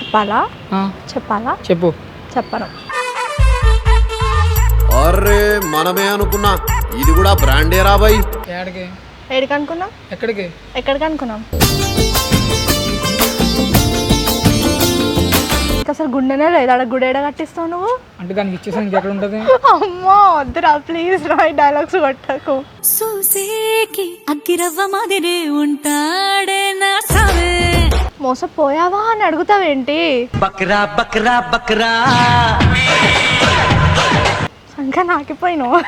చెప్పాలా? చెప్పాలా? చెప్పు. చెప్పను. అరే మనమే అనుకున్నా, ఇది కూడా బ్రాండే రా బాయ్. ఏడికి అనుకున్నాం? ఎక్కడికి అనుకున్నాం? అసలు గుండెనే లేదు. ఆడ గుడేడ కట్టిస్తావు నువ్వు అంటే దానికి ఇచ్చేసాను ఇంకెక్కడ ఉంటుంది. అమ్మో వద్దురా ప్లీజ్ రా, డైలాగ్స్ కొట్టకు. సూసేకి అగ్గిరవ్వ మాదిరి ఉంటాడే నా సావే. మోసపోయావా అని అడుగుతావేంటి? బక్రా బక్రా బక్రా సంఖ్య నాకిపోయినావు.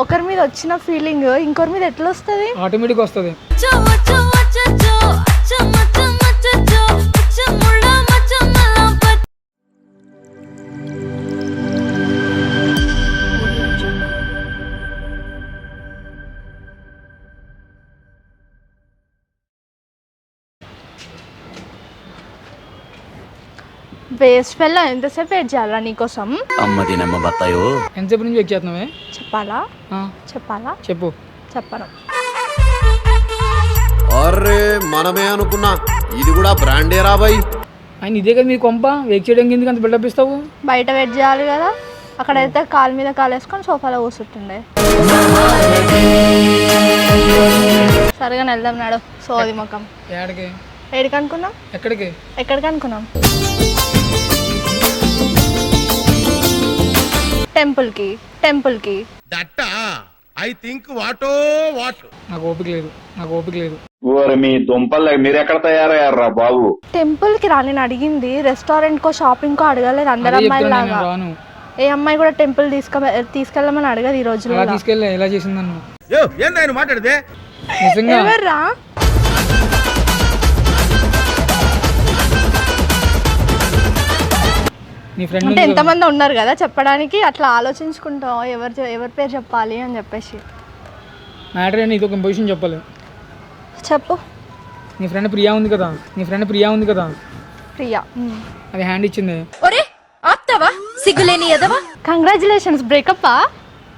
ఒకరి మీద వచ్చిన ఫీలింగ్ ఇంకొకరి మీద ఎట్లా వస్తుంది? ఆటోమేటిక్ వస్తుంది. వేస్ట్ ఫెల్లో ఎంతసేపు వెయిట్ చేయాలా నీకోసం? అమ్మది నమ్మ బత్తాయో. ఎంతసేపు నుంచి వెయిట్ చేస్తున్నావే? చెప్పాలా? చెప్పాలా? చెప్పు. చెప్పను. అరే మనమే అనుకున్నా, ఇది కూడా బ్రాండే రా బాయ్. ఆయన ఇదే కదా మీరు కొంప వెయిట్ చేయడానికి ఎందుకు అంత బిల్డప్ ఇస్తావు? బయట వెయిట్ చేయాలి కదా, అక్కడైతే కాలు మీద కాలు వేసుకొని సోఫాలో కూర్చుంటుండే. సరిగా వెళ్దాం నాడు సోది ముఖం. ఏడికి అనుకున్నాం? ఎక్కడికి అనుకున్నాం? టెంపుల్ కి నాకు ఓపిక లేదు. మీ దుంపల్ మీరు ఎక్కడ తయారయ్యారా బాబు? టెంపుల్ కి రా, నేను అడిగింది రెస్టారెంట్ కో షాపింగ్ కో అడగలేదు. అందరు అమ్మాయిలు లాగా ఏ అమ్మాయి కూడా టెంపుల్ తీసుకెళ్ళమని అడగదు ఈ రోజుల్లో. ఎలా చేసింది నన్ను? ఎవర్రా? అంటే ఎంతమంది ఉన్నారు కదా చెప్పడానికి, అట్లా ఆలోచించుకుంటాం ఎవరి పేరు చెప్పాలి అని చెప్పేసి. మ్యాటర్ అని ఇది ఒక పొజిషన్ చెప్పాలి. చెప్పు. నీ ఫ్రెండ్ ప్రియా ఉంది కదా. ప్రియా అది హ్యాండ్ ఇచ్చింది. Congratulations breakup.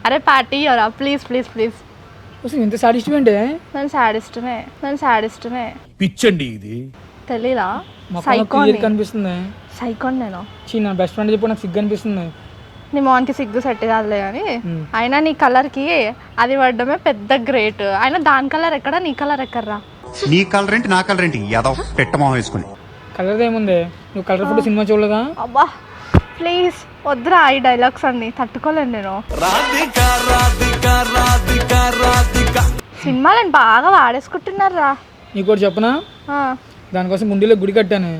అరే పార్టీ రా ప్లీజ్ ప్లీజ్ ప్లీజ్. ఇంత సాడిస్ట్ ఏంటే? నేను సాడిస్ట్నే. పిచ్చండి ఇది. తెలీదా? కనిపిస్తుంది. సైకోన్ నేను. నా బెస్ట్ ఫ్రెండ్ చెప్పు, నాకు సిగ్గు అనిపిస్తుంది. నీ మోహన్కి సిగ్గు సెట్ కాదులే కానీ, అయినా నీ కలర్కి అది పడ్డమే పెద్ద గ్రేట్. అయినా దాని కలర్ ఎక్కడ, నీ కలర్ ఎక్కడరా? నీ కలర్ ఏంటి నా కలర్ ఏంటి? ఏదో పెట్టమో వేసుకుని కలర్ ఏముంది? నువ్వు కలర్ ఫోటో సినిమా చూడలేదా? అబ్బా ప్లీజ్ వద్దురా ఈ డైలాగ్స్ అన్ని తట్టుకోలేను నేను. సినిమాలను బాగా వాడేసుకుంటున్నారా? నీకోటి చెప్పనా? దానికోసం ముందులో గుడి కట్టాను.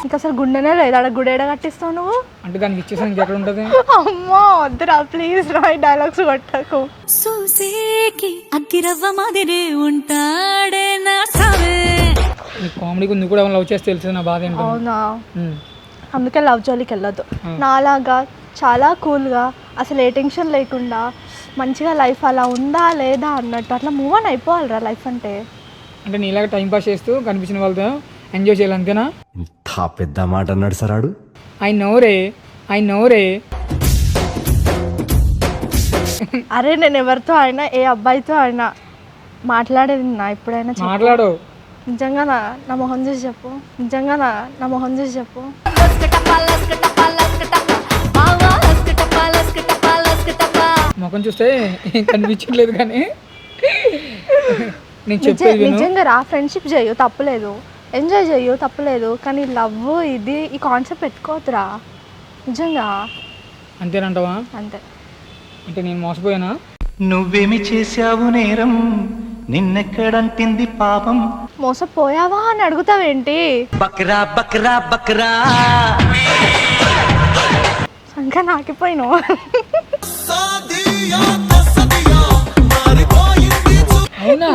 ఇంకా అసలు గుండెనే లేదు. ఆడ గుడేడ కట్టిస్తావు నువ్వు అంటే దానికి ఇచ్చేసాను ఇంకెక్కడ ఉంటుంది. అమ్మో వద్దురా ప్లీజ్ రా, ఈ డైలాగ్స్ కొట్టకు. సూసేకి అగ్గిరవ్వ మాదిరి ఉంటాడే నా సావే. నీ కామెడీకి నువ్వు కూడా లవ్ చేస్తే తెలిసింది నా బాధ ఏంటో. అవునా? అందుకే లవ్ జోలికి వెళ్ళొద్దు. నాలాగా చాలా కూల్గా అసలు ఏ టెన్షన్ లేకుండా మంచిగా లైఫ్ అలా ఉందా లేదా అన్నట్టు అట్లా మూవ్ ఆన్ అయిపోవాలిరా లైఫ్ అంటే. అంటే నీలాగా టైం పాస్ చేస్తూ కనిపించిన వాళ్ళతో ఎంజాయ్ చేయాలి అంతేనా? ఇంత పెద్ద మాట అన్నాడు సరాడు. ఐ నో రే. అరే నేను ఎవరితో అయినా ఏ అబ్బాయితో అయినా మాట్లాడేది నా ఎప్పుడైనా మాట్లాడు. నిజంగా నా మొహం చూసి చెప్పు. ముఖం చూస్తే కనిపించట్లేదు కానీ నేను చెప్పేది నిజంగా రా. ఫ్రెండ్షిప్ చేయు తప్పులేదు, ఎంజాయ్ చేయు తప్పులేదు, కానీ లవ్ ఇది ఈ కాన్సెప్ట్ పెట్టుకోవద్దురా నిజంగా. అంతేనంటావా? అంతే. అంటే నేను మోసపోయానా? నువ్వేమి చేశావు నేరం, నిన్నెక్కడంటింది పాపం. మోసపోయావా అని అడుగుతావేంటి? బక్రా బక్రా బక్రా సంఖ్య నాకిపోయినావు.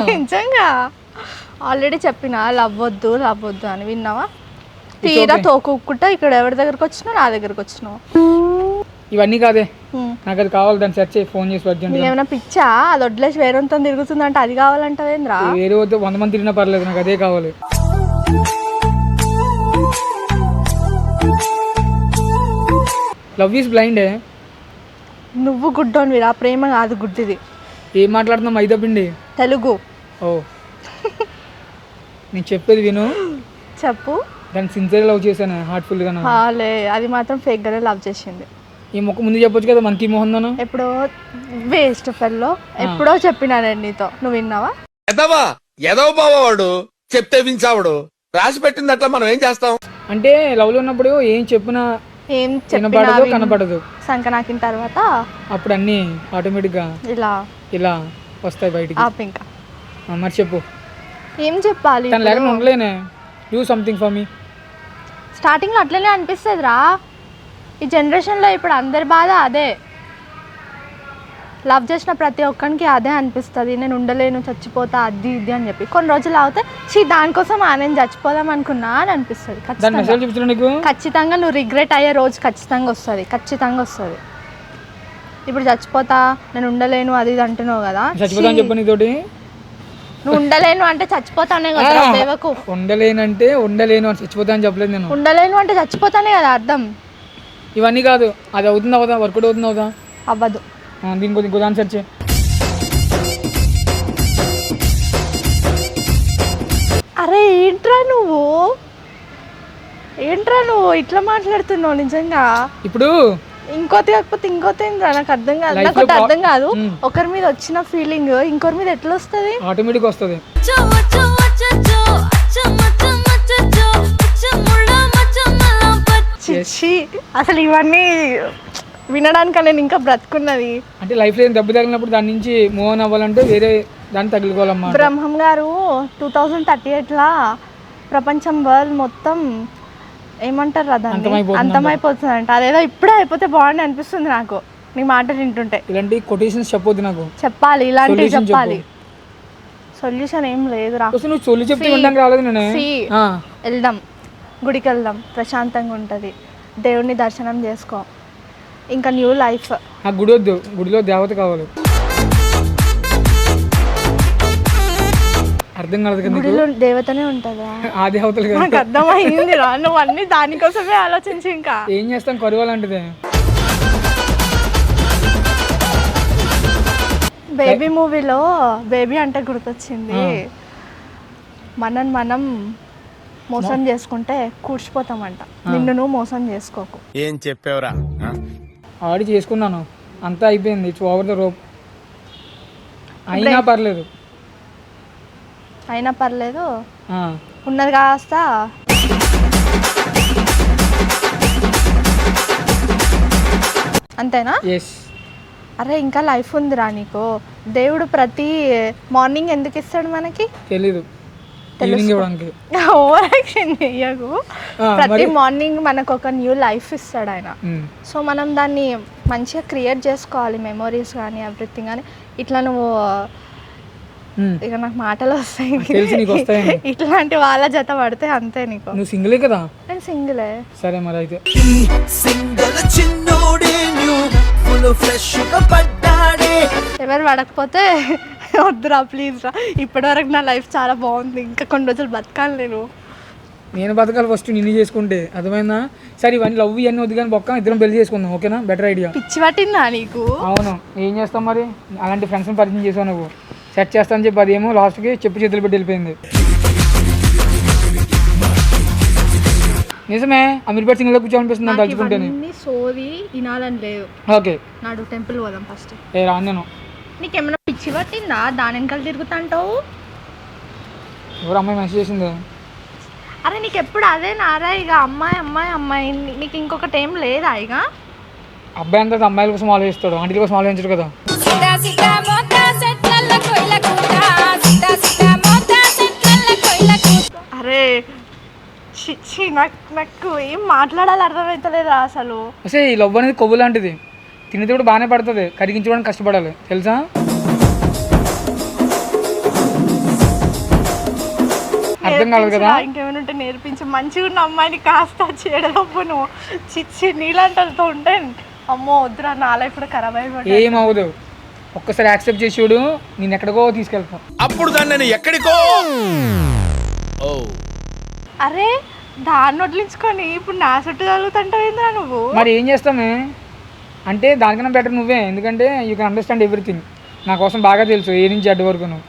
నిజంగా ఆల్రెడీ చెప్పిన లవ్ వద్దు అని విన్నావా? తీరా తోకుకుంటా ఇక్కడ ఎవరి దగ్గరకు వచ్చినావు? నా దగ్గరకు వచ్చినావు. ఇవన్నీ కాదే, నాకు అది కావాలి. దాన్ని సెర్చ్ చేసి ఫోన్ చేసి అర్జెంట్. ఏమైనా పిచ్చా? అది వడ్లేసి వేరేతో తిరుగుతుందంటే అది కావాలంటావేంద్రా? వేరే వద్దు, 100 మంది తిరిగినా పర్లేదు, నాకు అదే కావాలి. Love is blind. నువ్వు గుడ్డోనివిరా, ప్రేమ కాదు గుడ్డిది. ఏం మాట్లాడుతున్నావు మైదా పిండి? తెలుగు. ఓ నేను చెప్పేది విను. చెప్పు. దాన్ని సిన్సియర్ లవ్ చేశాను, హార్ట్ఫుల్గా. హాలే, అది మాత్రం ఫేక్గానే లవ్ చేసింది. ఈ మొక్క ముందు చెప్పొచ్చు కదా, మంకీ మోహన్ దాను. ఎప్పుడో వేస్ట్ ఫెల్లో ఎప్పుడో చెప్పినా నేను నీతో, నువ్వు విన్నావా? ఎదవ బావాడు చెప్తే వించావుడు, రాసి పెట్టింది అట్లా మనం ఏం చేస్తాం? అంటే లవ్లో ఉన్నప్పుడు ఏం చెప్పినా ఏం వినపడదు, కనపడదు. సంకనాకిన తర్వాత అప్పుడు అన్నీ ఆటోమేటిక్గా ఇలా వస్తాయి బయటికి. ఇంకా మరి చెప్పు, ఏం చెప్పాలి? తను లేకుండా ఉండలేనే. Do something for me. స్టార్టింగ్లో అట్లనే అనిపిస్తుంది రా. ఈ జనరేషన్లో ఇప్పుడు అందరి బాధ అదే. లవ్ చేసిన ప్రతి ఒక్కరికి అదే అనిపిస్తుంది, నేను ఉండలేను, చచ్చిపోతా, అది ఇది అని చెప్పి. కొన్ని రోజులు అవుతే దానికోసం నేను చచ్చిపోదాం అనుకున్నా అని అనిపిస్తుంది. ఖచ్చితంగా నువ్వు రిగ్రెట్ అయ్యే రోజు ఖచ్చితంగా వస్తుంది. ఇప్పుడు చచ్చిపోతా, నేను ఉండలేను, అది ఇది అంటున్నావు కదా. నువ్వు ఉండలేను అంటే చచ్చిపోతానే కదా. ఉండలేనంటే ఉండలేను అని చచ్చిపోతా అని చెప్పలేదు నేను. ఉండలేను అంటే చచ్చిపోతానే కదా అర్థం. ఇవన్నీ కాదు, అది అవుతుంది అవుదా, వర్కౌట్ అవుతుంది అవుదా? అవ్వదు. దీని కొద్దిగా ఇంకో ఆన్సర్ చే. అరే ఏంట్రా నువ్వు ఇట్లా మాట్లాడుతున్నావు నిజంగా? ఇప్పుడు ఇంకోటి కాకపోతే ఇంకోటి ఏంద్రా, నాకు అర్థం కాదు. నాకు అర్థం కాదు, ఒకరి మీద వచ్చిన ఫీలింగ్ ఇంకొకరి మీద ఎట్లా వస్తుంది? ఆటోమేటిక్ వస్తుంది. అసలు ఇవన్నీ వినడానికి నేను ఇంకా బ్రతుకున్నది. అంటే లైఫ్లో ఏం దెబ్బ తగిలినప్పుడు దాని నుంచి మూవ్ ఆన్ అవ్వాలంటే వేరే దాన్ని తగులుకోవాలమ్మా. బ్రహ్మం గారు 2038లా ప్రపంచం వరల్డ్ మొత్తం ఏమంటారు అంతమైపోతుందంట. అదేదో ఇప్పుడే అయిపోతే బాగుండి అనిపిస్తుంది నాకు నీ మాట వింటుంటే. ఇలాంటి కొటేషన్స్ చెప్పొద్దు నాకు. చెప్పాలి, ఇలాంటివి చెప్పాలి. సొల్యూషన్ ఏం లేదురా. వెళ్దాం, గుడికి వెళ్దాం, ప్రశాంతంగా ఉంటుంది, దేవుడిని దర్శనం చేసుకో, ఇంకా న్యూ లైఫ్. గుడి వద్దు, గుడిలో దేవత కావాలి. అర్థం కాదు కదా, గుడిలో దేవతనే ఉంటుందా? ఆ దేవతలు నాకు అర్థమైంది రా, నువ్వు అన్ని దానికోసమే ఆలోచించి ఇంకా ఏం చేస్తాం. కరువాలంటే బేబీ మూవీలో బేబీ అంటే గుర్తొచ్చింది, మనం మోసం చేసుకుంటే కూర్చిపోతామంట. నిన్ను నువ్వు మోసం చేసుకోకు. ఏం చెప్పావురా? ఆల్రెడీ చేసుకున్నాను, అంతా అయిపోయింది. It's over the rope. అయినా పర్లేదు ఉన్నది కాస్త అంతేనా? అరే ఇంకా లైఫ్ ఉందిరా నీకు. దేవుడు ప్రతి మార్నింగ్ ఎందుకు ఇస్తాడు మనకి తెలీదు. ఓవర్ యాక్షన్ చెయ్యకు. ప్రతి మార్నింగ్ మనకు ఒక న్యూ లైఫ్ ఇస్తాడు ఆయన. సో మనం దాన్ని మంచిగా క్రియేట్ చేసుకోవాలి, మెమొరీస్ కానీ ఎవ్రీథింగ్ కానీ. ఇట్లా నువ్వు ఇక నాకు మాటలు వస్తాయి, ఇట్లాంటి వాళ్ళ జత పడితే అంతే. నీకు నువ్వు సింగిలే కదా? నేను సింగిలే. సరే మరి అయితే ఎవరు పడకపోతే వద్దురా ప్లీజ్ రా. ఇప్పటివరకు నా లైఫ్ చాలా బాగుంది, ఇంకా కొన్ని రోజులు బతకాలి. నేను బతకాలి ఫస్ట్, నిన్ను చేసుకుంటే, అర్థమైందా? సరే ఇవన్నీ లవ్ ఇవన్నీ వద్దు కానీ బొక్క ఇద్దరం పెళ్లి చేసుకుందాం, ఓకేనా? Better idea. పిచ్చి పట్టిందా నీకు? అవును, ఏం చేస్తాం మరి. అలాంటి ఫ్రెండ్స్ని పరిచయం చేసావు నువ్వు. సెట్ చేస్తాను చెప్పి అదేమో లాస్ట్కి చెప్పు చేతులు పెట్టి వెళ్ళిపోయింది. నిజమే, అమీర్పేట్ సింగిల్ కూర్చోనిపిస్తుంది అని తలుచుకుంటే. సోది వినాలని లేదు. ఓకే నాడు టెంపుల్ పోదాం ఫస్ట్. రాను నేను. నీకేమైనా పిచ్చి పట్టిందా? దాని వెనకాల తిరుగుతాంటావు. ఎవరు అమ్మాయి మెసేజ్ చేసింది? అరే నీకు ఎప్పుడు అదే నారా, ఇక అమ్మాయి అమ్మాయి అమ్మాయి, నీకు ఇంకొకటి ఏం లేదా? ఇక అబ్బాయి అంతా అమ్మాయిల కోసం ఆలోచిస్తాడు, ఆంటీల కోసం ఆలోచించడు కదా. అరే నాకు ఏం మాట్లాడాలి అర్థమవుతలేదా అసలు. అసలు ఈ లవ్ అనేది కొవ్వు లాంటిది, తినేది కూడా బాగానే పడుతుంది, కరిగించుకోవడానికి కష్టపడాలి తెలుసా. అర్థం కాలేదు కదా. ఇంకేమైనా ఉంటే నేర్పించి, మంచిగా ఉన్న అమ్మాయిని కాస్త చేయడపు నువ్వు చిచ్చి నీళ్ళంటలతో ఉంటే అమ్మో వద్దురా, నా లైఫ్ కూడా ఖరాబ్ అయిపోయింది. ఏమవుదు, ఒక్కసారి యాక్సెప్ట్ చేసి చూడు, నేను ఎక్కడికో తీసుకెళ్తాను. అప్పుడు దాన్ని నేను ఎక్కడికో. అరే దాన్ని వదిలించుకొని ఇప్పుడు నా చుట్టూ చదువుతుంటావు ఏంద్రా నువ్వు? మరి ఏం చేస్తామే, అంటే దానికన్నా బెటర్ నువ్వే, ఎందుకంటే యూ కెన్ అండర్స్టాండ్ ఎవ్రీథింగ్. నా కోసం బాగా తెలుసు ఏ నుంచి అడ్డు వరకు నువ్వు.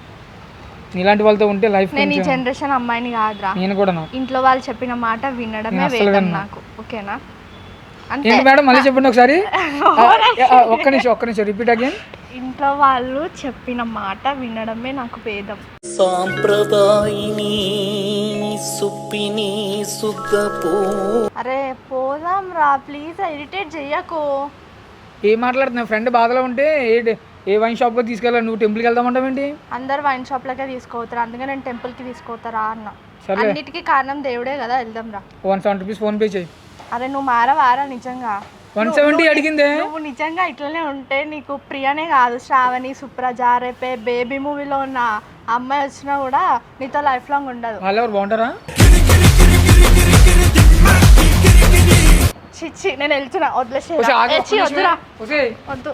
నీలాంటి వాళ్ళతో ఉంటే లైఫ్. నేను ఈ జనరేషన్ అమ్మాయిని కాదురా. నేను కూడా ఇంట్లో వాళ్ళు చెప్పిన మాట వినడమే వేదం నాకు. ఓకేనా? అంటే ఏంటి మేడం మళ్ళీ చెప్పండి ఒకసారి. ఒక్క నిమిషం రిపీట్ అగైన్. ఇంట్లో వాళ్ళు చెప్పిన మాట వినడమే నాకు వేదం. సాంప్రదాయిని సుప్పిని సుద్దపూ. అరే పోదాం రా ప్లీజ్, ఇరిటేట్ చెయ్యకు. ఏం మాట్లాడుతున్నావు? ఫ్రెండ్ బాధలో ఉంటే ఏ వైన్ షాప్కి తీసుకెళ్ళాలి, నువ్వు టెంపుల్కి వెళ్దామంటావేంటి? అందరు వైన్ షాప్లకే తీసుకోతారు, అందుకే నేను టెంపుల్కి తీసుకోతారా అన్న. అన్నిటికీ కారణం దేవుడే కదా, వెళ్దాం రా. 170 రూపీస్ ఫోన్ పే చేయి. అరే నువ్వు మారవారా నిజంగా? 170 అడిగిందే. నువ్వు నిజంగా ఇట్లనే ఉంటే నీకు ప్రియనే కాదు, శ్రావణి, సుప్రజ, రేపే బేబీ మూవీలో ఉన్న అమ్మాయి వచ్చినా కూడా నీతో లైఫ్ లాంగ్ ఉండదు. వాళ్ళు ఎవరు బాగుంటారా? చిచ్చి నేను వెళ్తున్నా, వదిలేసి వద్దురా వద్దు.